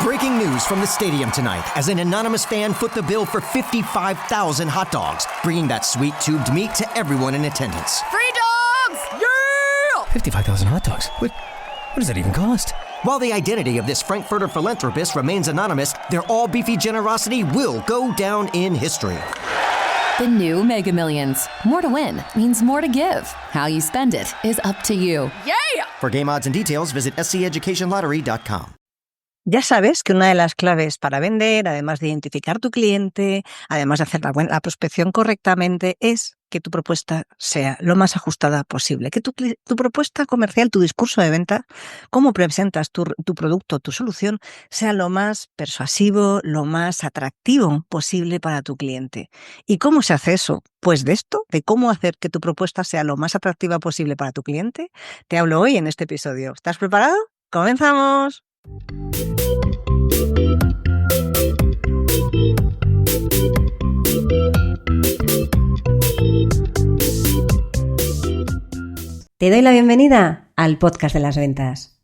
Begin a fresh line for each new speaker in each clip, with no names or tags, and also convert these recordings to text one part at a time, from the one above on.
Breaking news from the stadium tonight as an anonymous fan foot the bill for 55,000 hot dogs, bringing that sweet tubed meat to everyone in attendance.
Free dogs! Yeah!
55,000 hot dogs? What does that even cost?
While the identity of this Frankfurter philanthropist remains anonymous, their all-beefy generosity will go down in history.
The new Mega Millions. More to win means more to give. How you spend it is up to you. Yeah!
For game odds and details, visit sceducationlottery.com.
Ya sabes que una de las claves para vender, además de identificar tu cliente, además de hacer la prospección correctamente, es que tu propuesta sea lo más ajustada posible. Que tu propuesta comercial, tu discurso de venta, cómo presentas tu producto, tu solución, sea lo más persuasivo, lo más atractivo posible para tu cliente. ¿Y cómo se hace eso? Pues de esto, de cómo hacer que tu propuesta sea lo más atractiva posible para tu cliente, te hablo hoy en este episodio. ¿Estás preparado? ¡Comenzamos! Te doy la bienvenida al podcast de las ventas.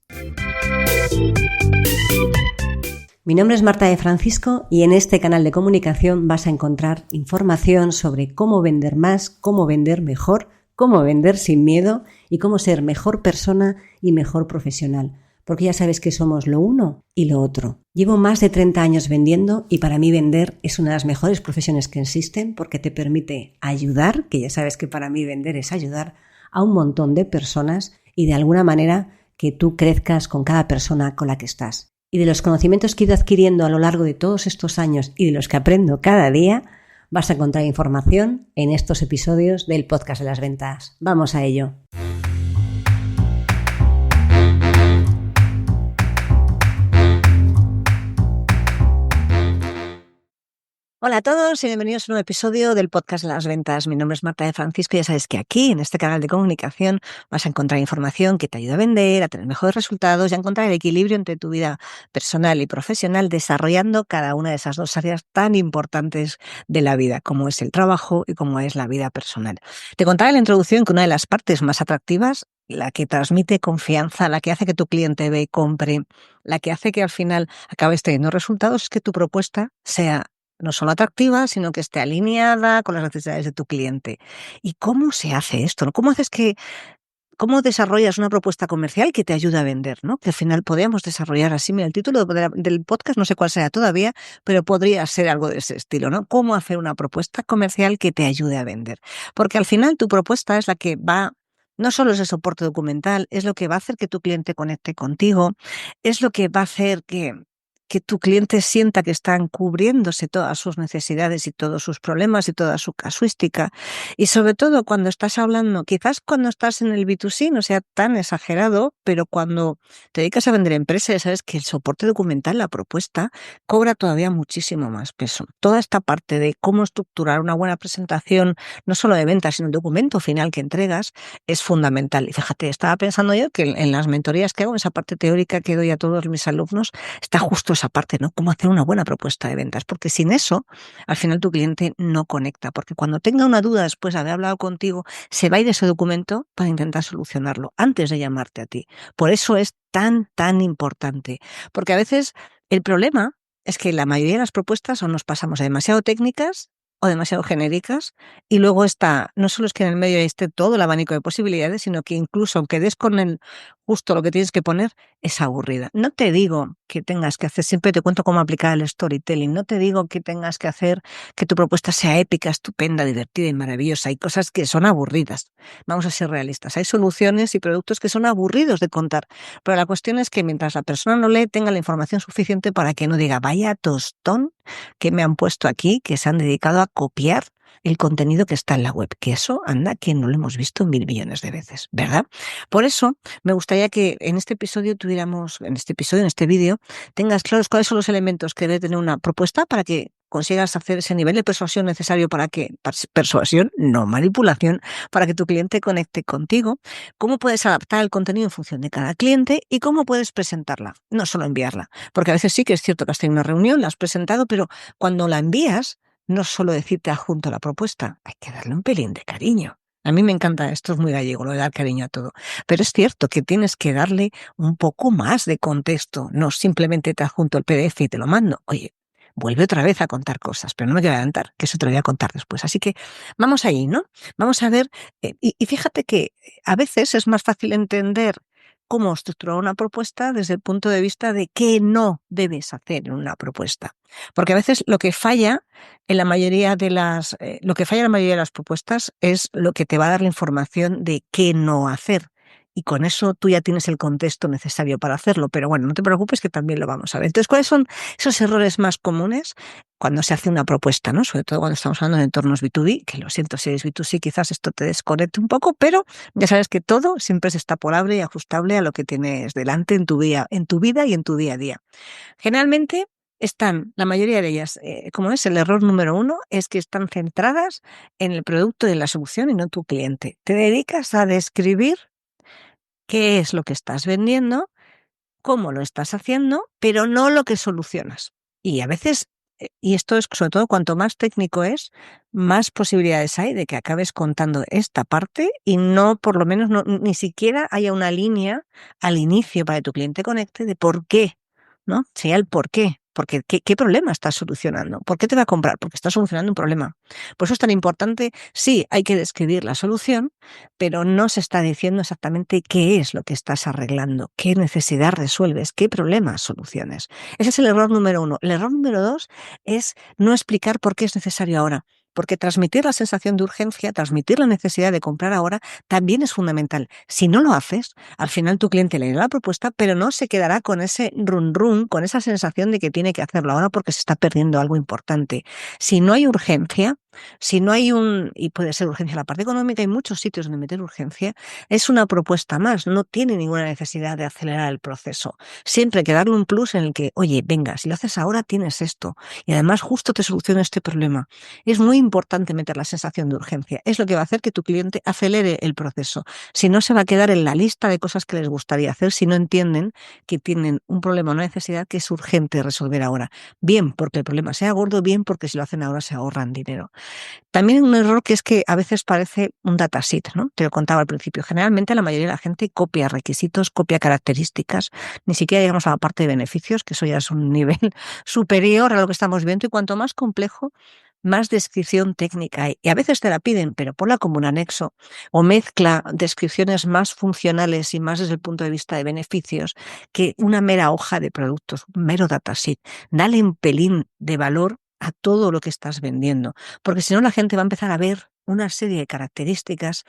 Mi nombre es Marta de Francisco y en este canal de comunicación vas a encontrar información sobre cómo vender más, cómo vender mejor, cómo vender sin miedo y cómo ser mejor persona y mejor profesional. Porque ya sabes que somos lo uno y lo otro. Llevo más de 30 años vendiendo y para mí vender es una de las mejores profesiones que existen porque te permite ayudar, que ya sabes que para mí vender es ayudar a un montón de personas y de alguna manera que tú crezcas con cada persona con la que estás. Y de los conocimientos que he ido adquiriendo a lo largo de todos estos años y de los que aprendo cada día, vas a encontrar información en estos episodios del podcast de las ventas. ¡Vamos a ello! Hola a todos y bienvenidos a un nuevo episodio del podcast de las ventas. Mi nombre es Marta de Francisco y ya sabes que aquí, en este canal de comunicación, vas a encontrar información que te ayuda a vender, a tener mejores resultados y a encontrar el equilibrio entre tu vida personal y profesional, desarrollando cada una de esas dos áreas tan importantes de la vida, como es el trabajo y como es la vida personal. Te contaré en la introducción que una de las partes más atractivas, la que transmite confianza, la que hace que tu cliente ve y compre, la que hace que al final acabes teniendo resultados, es que tu propuesta sea no solo atractiva, sino que esté alineada con las necesidades de tu cliente. ¿Y cómo se hace esto? ¿Cómo desarrollas una propuesta comercial que te ayude a vender? ¿No? Que al final podríamos desarrollar así. Mira, el título del podcast no sé cuál sea todavía, pero podría ser algo de ese estilo, ¿no? ¿Cómo hacer una propuesta comercial que te ayude a vender? Porque al final tu propuesta es la que va. No solo es el soporte documental, es lo que va a hacer que tu cliente conecte contigo, es lo que va a hacer que tu cliente sienta que están cubriéndose todas sus necesidades y todos sus problemas y toda su casuística. Y sobre todo cuando estás hablando, quizás cuando estás en el B2C no sea tan exagerado, pero cuando te dedicas a vender empresas, ya sabes que el soporte documental, la propuesta, cobra todavía muchísimo más peso. Toda esta parte de cómo estructurar una buena presentación, no solo de ventas, sino el documento final que entregas, es fundamental. Y fíjate, estaba pensando yo que en las mentorías que hago, esa parte teórica que doy a todos mis alumnos, está justo esa parte, ¿no? Cómo hacer una buena propuesta de ventas, porque sin eso, al final tu cliente no conecta, porque cuando tenga una duda después de haber hablado contigo, se va a ir de ese documento para intentar solucionarlo antes de llamarte a ti. Por eso es tan importante, porque a veces el problema es que la mayoría de las propuestas o nos pasamos a demasiado técnicas o demasiado genéricas, y luego no solo es que en el medio esté todo el abanico de posibilidades, sino que incluso aunque des con justo lo que tienes que poner, es aburrida. No te digo que tengas que hacer, siempre te cuento cómo aplicar el storytelling, no te digo que tengas que hacer que tu propuesta sea épica, estupenda, divertida y maravillosa. Hay cosas que son aburridas, vamos a ser realistas. Hay soluciones y productos que son aburridos de contar, pero la cuestión es que mientras la persona no lee, tenga la información suficiente para que no diga, vaya tostón que me han puesto aquí, que se han dedicado a copiar el contenido que está en la web, que eso anda que no lo hemos visto 1.000 millones de veces, ¿verdad? Por eso me gustaría que en este vídeo, tengas claros cuáles son los elementos que debe tener una propuesta para que consigas hacer ese nivel de persuasión necesario persuasión, no manipulación, para que tu cliente conecte contigo, cómo puedes adaptar el contenido en función de cada cliente y cómo puedes presentarla, no solo enviarla, porque a veces sí que es cierto que has tenido una reunión, la has presentado, pero cuando la envías, no solo decirte adjunto la propuesta, hay que darle un pelín de cariño. A mí me encanta esto, es muy gallego, lo de dar cariño a todo. Pero es cierto que tienes que darle un poco más de contexto, no simplemente te adjunto el PDF y te lo mando. Oye, vuelve otra vez a contar cosas, pero no me quiero adelantar, que eso te lo voy a contar después. Así que vamos ahí, ¿no? Vamos a ver, y fíjate que a veces es más fácil entender cómo estructurar una propuesta desde el punto de vista de qué no debes hacer en una propuesta. Porque a veces lo que falla en la mayoría de lo que falla en la mayoría de las propuestas es lo que te va a dar la información de qué no hacer. Y con eso tú ya tienes el contexto necesario para hacerlo. Pero bueno, no te preocupes que también lo vamos a ver. Entonces, ¿cuáles son esos errores más comunes cuando se hace una propuesta, ¿no? Sobre todo cuando estamos hablando de entornos B2B, que lo siento, si eres B2C, quizás esto te desconecte un poco, pero ya sabes que todo siempre es extrapolable y ajustable a lo que tienes delante en tu vida y en tu día a día. Generalmente están, la mayoría de ellas, como es el error número 1, es que están centradas en el producto y en la solución y no en tu cliente. Te dedicas a describir qué es lo que estás vendiendo, cómo lo estás haciendo, pero no lo que solucionas. Y a veces, y esto es sobre todo cuanto más técnico es, más posibilidades hay de que acabes contando esta parte y no, por lo menos, ni siquiera haya una línea al inicio para que tu cliente conecte de por qué, ¿no? Sea el por qué. Porque ¿qué problema estás solucionando? ¿Por qué te va a comprar? Porque estás solucionando un problema. Por eso es tan importante, sí, hay que describir la solución, pero no se está diciendo exactamente qué es lo que estás arreglando, qué necesidad resuelves, qué problemas soluciones. Ese es el error número 1. El error número 2 es no explicar por qué es necesario ahora. Porque transmitir la sensación de urgencia, transmitir la necesidad de comprar ahora, también es fundamental. Si no lo haces, al final tu cliente leerá la propuesta, pero no se quedará con ese run run, con esa sensación de que tiene que hacerlo ahora porque se está perdiendo algo importante. Si no hay urgencia, si no hay y puede ser urgencia en la parte económica, hay muchos sitios donde meter urgencia, es una propuesta más, no tiene ninguna necesidad de acelerar el proceso. Siempre hay que darle un plus en el que, oye, venga, si lo haces ahora tienes esto y además justo te soluciona este problema. Es muy importante meter la sensación de urgencia, es lo que va a hacer que tu cliente acelere el proceso. Si no, se va a quedar en la lista de cosas que les gustaría hacer si no entienden que tienen un problema o una necesidad que es urgente resolver ahora. Bien porque el problema sea gordo, bien porque si lo hacen ahora se ahorran dinero. También un error que es que a veces parece un datasheet, ¿no? Te lo contaba al principio. Generalmente la mayoría de la gente copia requisitos, copia características, ni siquiera llegamos a la parte de beneficios, que eso ya es un nivel superior a lo que estamos viendo, y cuanto más complejo, más descripción técnica hay. Y a veces te la piden, pero ponla como un anexo o mezcla descripciones más funcionales y más desde el punto de vista de beneficios que una mera hoja de productos, un mero datasheet. Dale un pelín de valor a todo lo que estás vendiendo, porque si no la gente va a empezar a ver una serie de características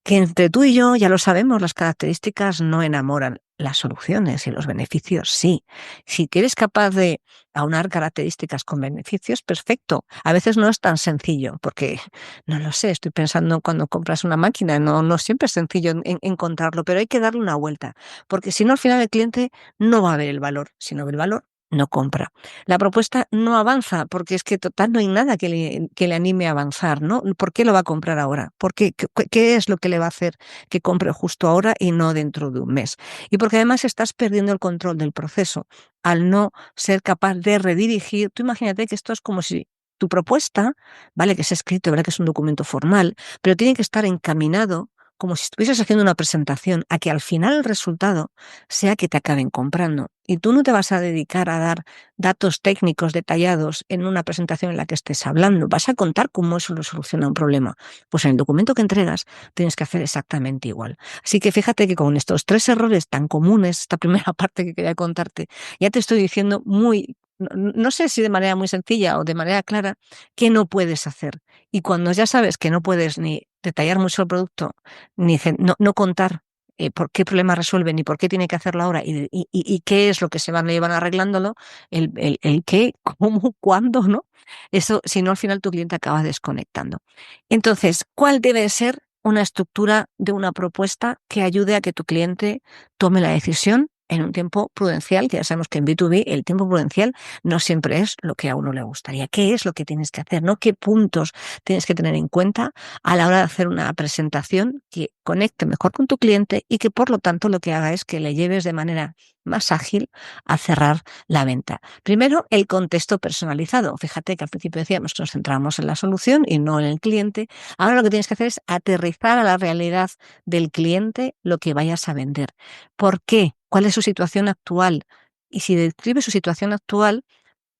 que entre tú y yo ya lo sabemos, las características no enamoran, las soluciones y los beneficios sí. Si eres capaz de aunar características con beneficios, perfecto. A veces no es tan sencillo, porque no lo sé, estoy pensando cuando compras una máquina, no siempre es sencillo encontrarlo, pero hay que darle una vuelta, porque si no al final el cliente no va a ver el valor, si no ve el valor, no compra. La propuesta no avanza porque es que total no hay nada que le anime a avanzar, ¿no? ¿Por qué lo va a comprar ahora? ¿Por qué? ¿Qué es lo que le va a hacer que compre justo ahora y no dentro de un mes? Y porque además estás perdiendo el control del proceso al no ser capaz de redirigir. Tú imagínate que esto es como si tu propuesta, vale que es escrito, vale que es un documento formal, pero tiene que estar encaminado como si estuvieses haciendo una presentación, a que al final el resultado sea que te acaben comprando. Y tú no te vas a dedicar a dar datos técnicos detallados en una presentación en la que estés hablando. Vas a contar cómo eso lo soluciona un problema. Pues en el documento que entregas tienes que hacer exactamente igual. Así que fíjate que con estos 3 errores tan comunes, esta primera parte que quería contarte, ya te estoy diciendo no sé si de manera muy sencilla o de manera clara, qué no puedes hacer. Y cuando ya sabes que no puedes ni detallar mucho el producto, ni no contar por qué problema resuelve, ni por qué tiene que hacerlo ahora, y qué es lo que se llevan arreglándolo, el qué, cómo, cuándo, ¿no? Eso, si no, al final tu cliente acaba desconectando. Entonces, ¿cuál debe ser una estructura de una propuesta que ayude a que tu cliente tome la decisión en un tiempo prudencial, que ya sabemos que en B2B el tiempo prudencial no siempre es lo que a uno le gustaría. ¿Qué es lo que tienes que hacer? ¿No? ¿Qué puntos tienes que tener en cuenta a la hora de hacer una presentación que conecte mejor con tu cliente y que por lo tanto lo que haga es que le lleves de manera más ágil a cerrar la venta? Primero, el contexto personalizado. Fíjate que al principio decíamos que nos centramos en la solución y no en el cliente. Ahora lo que tienes que hacer es aterrizar a la realidad del cliente lo que vayas a vender. ¿Por qué? ¿Cuál es su situación actual? Y si describes su situación actual,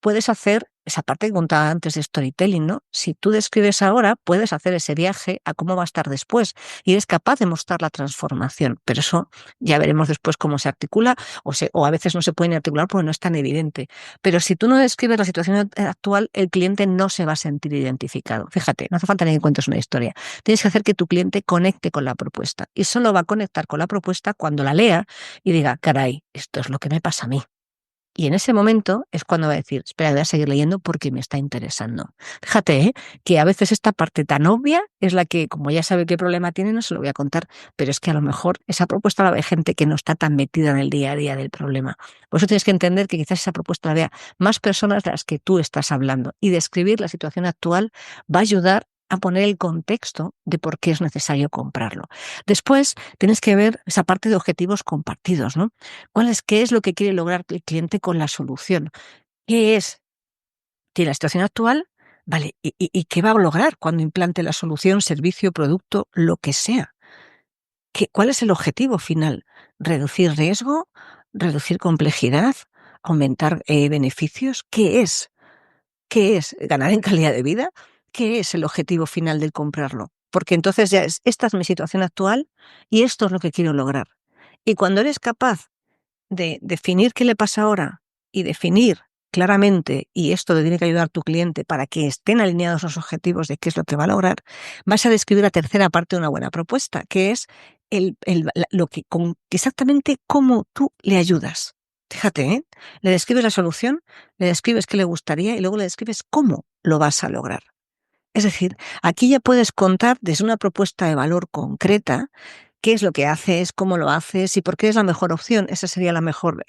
puedes hacer esa parte que contaba antes de storytelling, ¿no? Si tú describes ahora, puedes hacer ese viaje a cómo va a estar después y eres capaz de mostrar la transformación. Pero eso ya veremos después cómo se articula o a veces no se puede ni articular porque no es tan evidente. Pero si tú no describes la situación actual, el cliente no se va a sentir identificado. Fíjate, no hace falta ni que cuentes una historia. Tienes que hacer que tu cliente conecte con la propuesta y solo va a conectar con la propuesta cuando la lea y diga, caray, esto es lo que me pasa a mí. Y en ese momento es cuando va a decir, espera, voy a seguir leyendo porque me está interesando. Fíjate, que a veces esta parte tan obvia es la que, como ya sabe qué problema tiene, no se lo voy a contar, pero es que a lo mejor esa propuesta la ve gente que no está tan metida en el día a día del problema. Por eso tienes que entender que quizás esa propuesta la vea más personas de las que tú estás hablando. Y describir la situación actual va a ayudar a poner el contexto de por qué es necesario comprarlo. Después tienes que ver esa parte de objetivos compartidos, ¿no? ¿Qué es lo que quiere lograr el cliente con la solución? ¿Qué es? ¿Tiene la situación actual? Vale, ¿y qué va a lograr cuando implante la solución, servicio, producto, lo que sea? ¿Cuál es el objetivo final? ¿Reducir riesgo? ¿Reducir complejidad? ¿Aumentar beneficios? ¿Qué es? ¿Qué es? ¿Ganar en calidad de vida? ¿Qué es el objetivo final del comprarlo? Porque entonces ya esta es mi situación actual y esto es lo que quiero lograr. Y cuando eres capaz de definir qué le pasa ahora y definir claramente, y esto le tiene que ayudar a tu cliente para que estén alineados los objetivos de qué es lo que va a lograr, vas a describir la tercera parte de una buena propuesta, que es exactamente cómo tú le ayudas. Fíjate, le describes la solución, le describes qué le gustaría y luego le describes cómo lo vas a lograr. Es decir, aquí ya puedes contar desde una propuesta de valor concreta qué es lo que haces, cómo lo haces y por qué es la mejor opción. Esa sería la mejor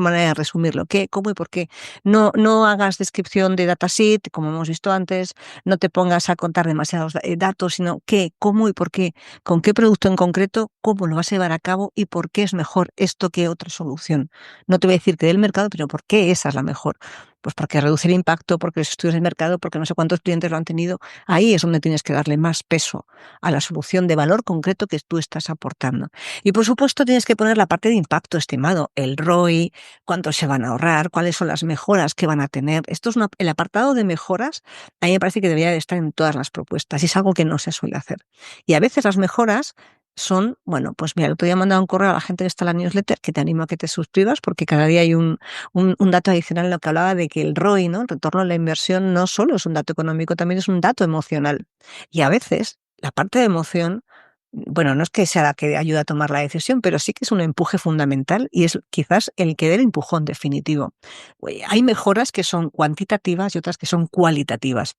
manera de resumirlo. ¿Qué, cómo y por qué? No hagas descripción de datasheet, como hemos visto antes, no te pongas a contar demasiados datos, sino qué, cómo y por qué, con qué producto en concreto, cómo lo vas a llevar a cabo y por qué es mejor esto que otra solución. No te voy a decir que del mercado, pero por qué esa es la mejor. Pues porque reduce el impacto, porque los estudios del mercado, porque no sé cuántos clientes lo han tenido. Ahí es donde tienes que darle más peso a la solución de valor concreto que tú estás aportando. Y por supuesto tienes que poner la parte de impacto estimado, el ROI, cuánto se van a ahorrar, cuáles son las mejoras que van a tener. El apartado de mejoras, a mí me parece que debería de estar en todas las propuestas y es algo que no se suele hacer. Y a veces las mejoras son, bueno, pues mira, el otro día he mandado un correo a la gente que está en la newsletter que te animo a que te suscribas porque cada día hay un dato adicional en lo que hablaba de que el ROI, ¿no? El retorno a la inversión, no solo es un dato económico, también es un dato emocional. Y a veces la parte de emoción, bueno, no es que sea la que ayuda a tomar la decisión, pero sí que es un empuje fundamental y es quizás el que dé el empujón definitivo. Hay mejoras que son cuantitativas y otras que son cualitativas.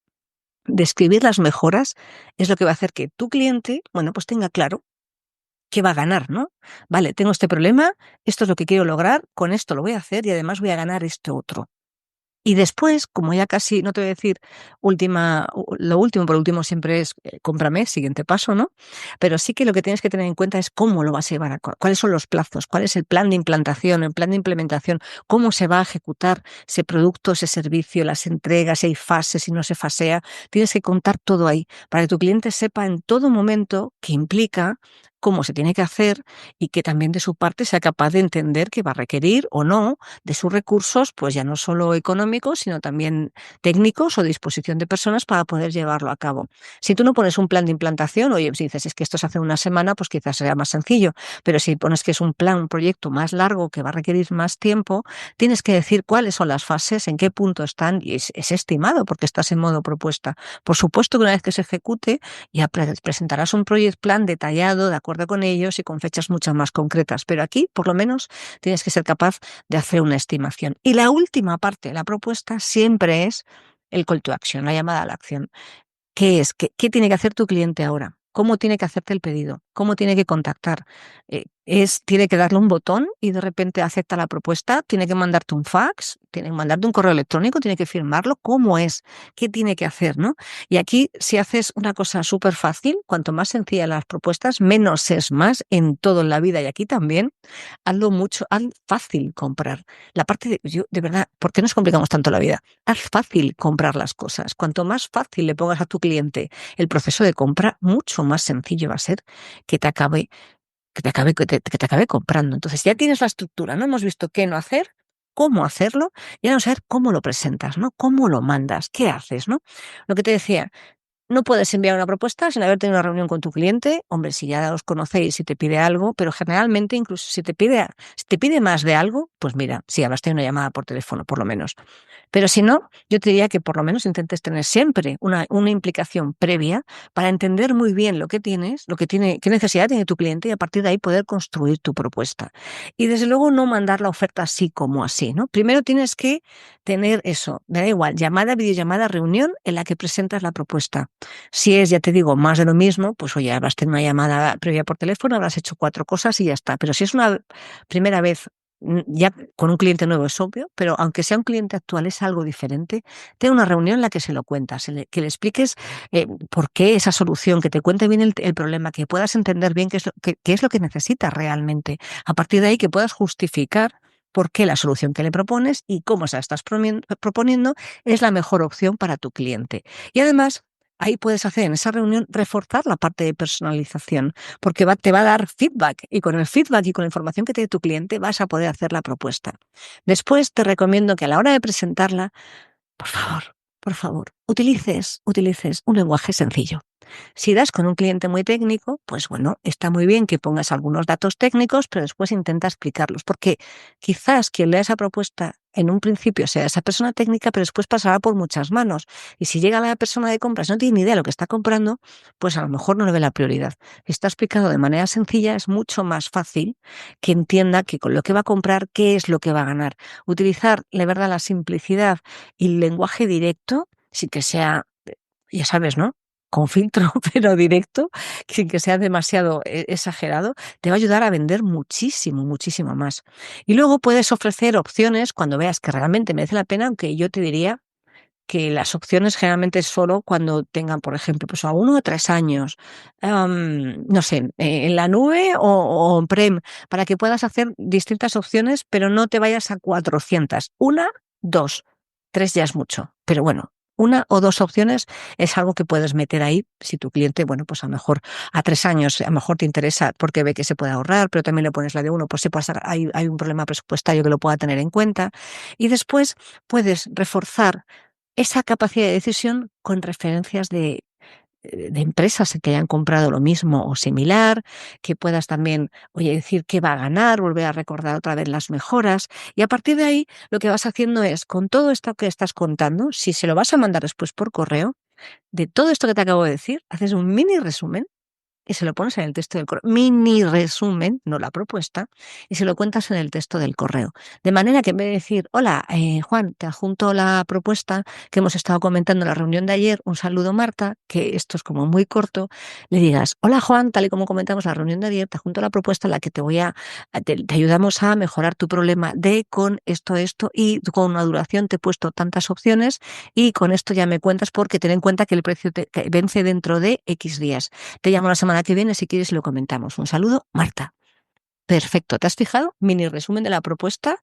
Describir las mejoras es lo que va a hacer que tu cliente, bueno, pues tenga claro qué va a ganar, ¿no? Vale, tengo este problema, esto es lo que quiero lograr, con esto lo voy a hacer y además voy a ganar esto otro. Y después, como ya casi, no te voy a decir lo último, por último siempre es cómprame, siguiente paso, ¿no? Pero sí que lo que tienes que tener en cuenta es cómo lo vas a llevar a cabo, cuáles son los plazos, cuál es el plan de implantación, el plan de implementación, cómo se va a ejecutar ese producto, ese servicio, las entregas, si hay fases, si no se fasea. Tienes que contar todo ahí para que tu cliente sepa en todo momento qué implica, cómo se tiene que hacer y que también de su parte sea capaz de entender que va a requerir o no de sus recursos, pues ya no solo económicos, sino también técnicos o disposición de personas para poder llevarlo a cabo. Si tú no pones un plan de implantación, oye, si dices es que esto se hace en una semana, pues quizás sea más sencillo, pero si pones que es un plan, un proyecto más largo que va a requerir más tiempo, tienes que decir cuáles son las fases, en qué punto están y es estimado porque estás en modo propuesta. Por supuesto que una vez que se ejecute, ya presentarás un project plan detallado, de acuerdo con ellos y con fechas mucho más concretas, pero aquí por lo menos tienes que ser capaz de hacer una estimación. Y la última parte de la propuesta siempre es el call to action, la llamada a la acción. ¿Qué es? ¿Qué tiene que hacer tu cliente ahora? ¿Cómo tiene que hacerte el pedido? ¿Cómo tiene que contactar? tiene que darle un botón y de repente acepta la propuesta, tiene que mandarte un fax, tiene que mandarte un correo electrónico, tiene que firmarlo, ¿cómo es? ¿Qué tiene que hacer, no? Y aquí, si haces una cosa súper fácil, cuanto más sencilla las propuestas, menos es más en todo en la vida y aquí también, haz fácil comprar. La parte de verdad, ¿por qué nos complicamos tanto la vida? Haz fácil comprar las cosas. Cuanto más fácil le pongas a tu cliente el proceso de compra, mucho más sencillo va a ser que te acabe comprando. Entonces ya tienes la estructura, ¿no? Hemos visto qué no hacer, cómo hacerlo, y ahora vamos a ver cómo lo presentas, ¿no? Cómo lo mandas, qué haces, ¿no? Lo que te decía, no puedes enviar una propuesta sin haber tenido una reunión con tu cliente. Hombre, si ya os conocéis y te pide algo, pero generalmente incluso si te pide más de algo, pues mira, sí, habrás tenido una llamada por teléfono, por lo menos. Pero si no, yo te diría que por lo menos intentes tener siempre una implicación previa para entender muy bien lo que tienes, qué necesidad tiene tu cliente y a partir de ahí poder construir tu propuesta. Y desde luego no mandar la oferta así como así, ¿no? Primero tienes que tener eso, me da igual, llamada, videollamada, reunión en la que presentas la propuesta. Si es, ya te digo, más de lo mismo, pues oye, habrás tenido una llamada previa por teléfono, habrás hecho 4 cosas y ya está. Pero si es una primera vez ya con un cliente nuevo es obvio, pero aunque sea un cliente actual es algo diferente, ten una reunión en la que se lo cuentas, que le expliques por qué esa solución, que te cuente bien el problema, que puedas entender bien qué es lo que necesitas realmente. A partir de ahí que puedas justificar por qué la solución que le propones y cómo se la estás proponiendo es la mejor opción para tu cliente. Y además, ahí puedes hacer en esa reunión reforzar la parte de personalización, porque te va a dar feedback y con el feedback y con la información que te dé tu cliente vas a poder hacer la propuesta. Después te recomiendo que a la hora de presentarla, por favor, utilices un lenguaje sencillo. Si das con un cliente muy técnico, pues bueno, está muy bien que pongas algunos datos técnicos, pero después intenta explicarlos, porque quizás quien lea esa propuesta en un principio sea esa persona técnica, pero después pasará por muchas manos. Y si llega la persona de compras, no tiene ni idea de lo que está comprando, pues a lo mejor no le ve la prioridad. Si está explicado de manera sencilla, es mucho más fácil que entienda que con lo que va a comprar, qué es lo que va a ganar. Utilizar, de verdad, la simplicidad y el lenguaje directo, sin que sea, ya sabes, ¿no? Con filtro, pero directo, sin que sea demasiado exagerado, te va a ayudar a vender muchísimo, muchísimo más. Y luego puedes ofrecer opciones cuando veas que realmente merece la pena, aunque yo te diría que las opciones generalmente es solo cuando tengan, por ejemplo, pues a 1 o 3 años, no sé, en la nube o on-prem, para que puedas hacer distintas opciones, pero no te vayas a 400. 1, 2, 3 ya es mucho, pero bueno. 1 o 2 opciones es algo que puedes meter ahí si tu cliente, bueno, pues a lo mejor a 3 años, a lo mejor te interesa porque ve que se puede ahorrar, pero también le pones la de 1, pues hay un problema presupuestario que lo pueda tener en cuenta. Y después puedes reforzar esa capacidad de decisión con referencias de empresas que hayan comprado lo mismo o similar, que puedas también, oye, decir qué va a ganar, volver a recordar otra vez las mejoras. Y a partir de ahí, lo que vas haciendo es, con todo esto que estás contando, si se lo vas a mandar después por correo, de todo esto que te acabo de decir, haces un mini resumen y se lo pones en el texto del correo. Mini resumen, no la propuesta, y se lo cuentas en el texto del correo. De manera que en vez de decir, hola, Juan, te adjunto la propuesta que hemos estado comentando en la reunión de ayer, un saludo Marta, que esto es como muy corto, le digas, hola Juan, tal y como comentamos en la reunión de ayer, te adjunto la propuesta en la que te ayudamos a mejorar tu problema con esto, y con una duración te he puesto tantas opciones y con esto ya me cuentas porque ten en cuenta que el precio que vence dentro de X días. Te llamo la semana que viene si quieres y lo comentamos. Un saludo, Marta. Perfecto, ¿te has fijado? Mini resumen de la propuesta,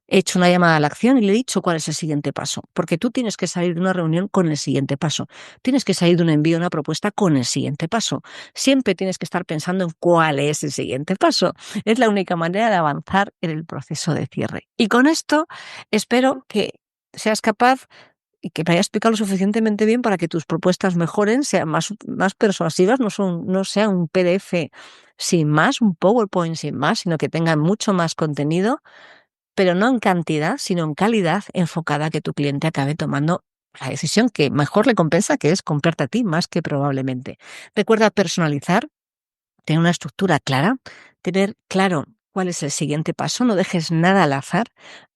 he hecho una llamada a la acción y le he dicho cuál es el siguiente paso, porque tú tienes que salir de una reunión con el siguiente paso, tienes que salir de un envío, una propuesta con el siguiente paso, siempre tienes que estar pensando en cuál es el siguiente paso, es la única manera de avanzar en el proceso de cierre. Y con esto espero que seas capaz y que me haya explicado lo suficientemente bien para que tus propuestas mejoren, sean más persuasivas, no sea un PDF sin más, un PowerPoint sin más, sino que tengan mucho más contenido, pero no en cantidad, sino en calidad enfocada a que tu cliente acabe tomando la decisión que mejor le compensa, que es comprarte a ti más que probablemente. Recuerda personalizar, tener una estructura clara, tener claro cuál es el siguiente paso, no dejes nada al azar,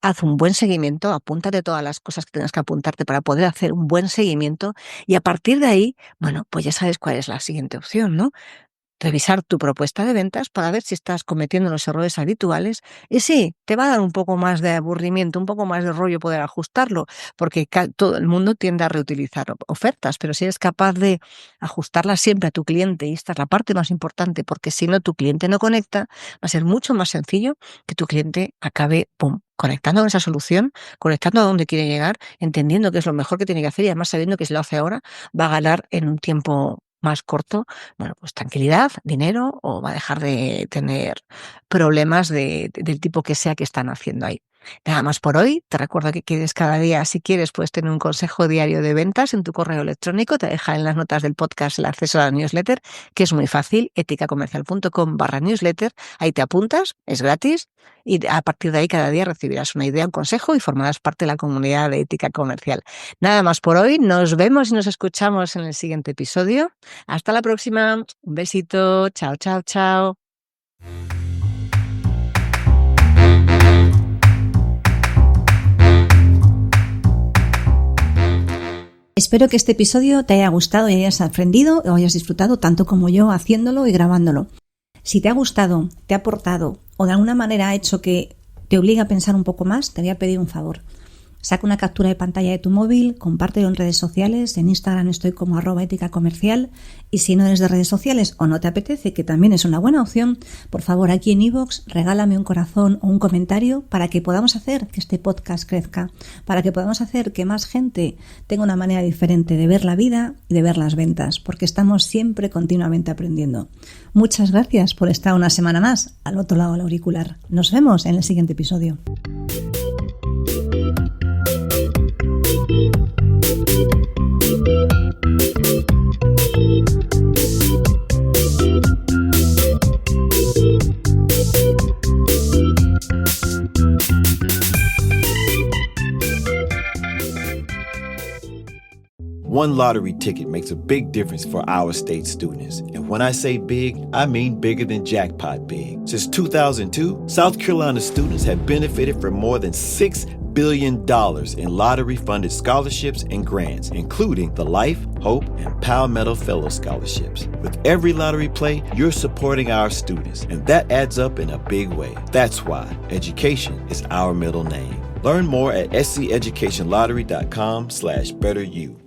haz un buen seguimiento, apúntate todas las cosas que tengas que apuntarte para poder hacer un buen seguimiento y a partir de ahí, bueno, pues ya sabes cuál es la siguiente opción, ¿no? revisar tu propuesta de ventas para ver si estás cometiendo los errores habituales. Y sí, te va a dar un poco más de aburrimiento, un poco más de rollo poder ajustarlo, porque todo el mundo tiende a reutilizar ofertas, pero si eres capaz de ajustarlas siempre a tu cliente, y esta es la parte más importante, porque si no tu cliente no conecta, va a ser mucho más sencillo que tu cliente acabe, conectando con esa solución, conectando a donde quiere llegar, entendiendo qué es lo mejor que tiene que hacer y además sabiendo que si lo hace ahora va a ganar en un tiempo más corto, pues tranquilidad, dinero, o va a dejar de tener problemas del tipo que sea que están haciendo ahí. Nada más por hoy. Te recuerdo que quieres cada día, si quieres, puedes tener un consejo diario de ventas en tu correo electrónico. Te deja en las notas del podcast el acceso a la newsletter, que es muy fácil, eticacomercial.com/newsletter. Ahí te apuntas, es gratis, y a partir de ahí cada día recibirás una idea, un consejo y formarás parte de la comunidad de Ética Comercial. Nada más por hoy. Nos vemos y nos escuchamos en el siguiente episodio. Hasta la próxima. Un besito. Chao, chao, chao.
Espero que este episodio te haya gustado y hayas aprendido o hayas disfrutado tanto como yo haciéndolo y grabándolo. Si te ha gustado, te ha aportado o de alguna manera ha hecho que te obligue a pensar un poco más, te voy a pedir un favor. Saca una captura de pantalla de tu móvil, compártelo en redes sociales. En Instagram estoy como @eticacomercial. Y si no eres de redes sociales o no te apetece, que también es una buena opción, por favor aquí en iVoox regálame un corazón o un comentario para que podamos hacer que este podcast crezca, para que podamos hacer que más gente tenga una manera diferente de ver la vida y de ver las ventas, porque estamos siempre continuamente aprendiendo. Muchas gracias por estar una semana más al otro lado del auricular. Nos vemos en el siguiente episodio.
One lottery ticket makes a big difference for our state students. And when I say big, I mean bigger than jackpot big. Since 2002, South Carolina students have benefited from more than $6 billion in lottery-funded scholarships and grants, including the Life, Hope, and Palmetto Fellow Scholarships. With every lottery play, you're supporting our students, and that adds up in a big way. That's why education is our middle name. Learn more at sceducationlottery.com/betteryou.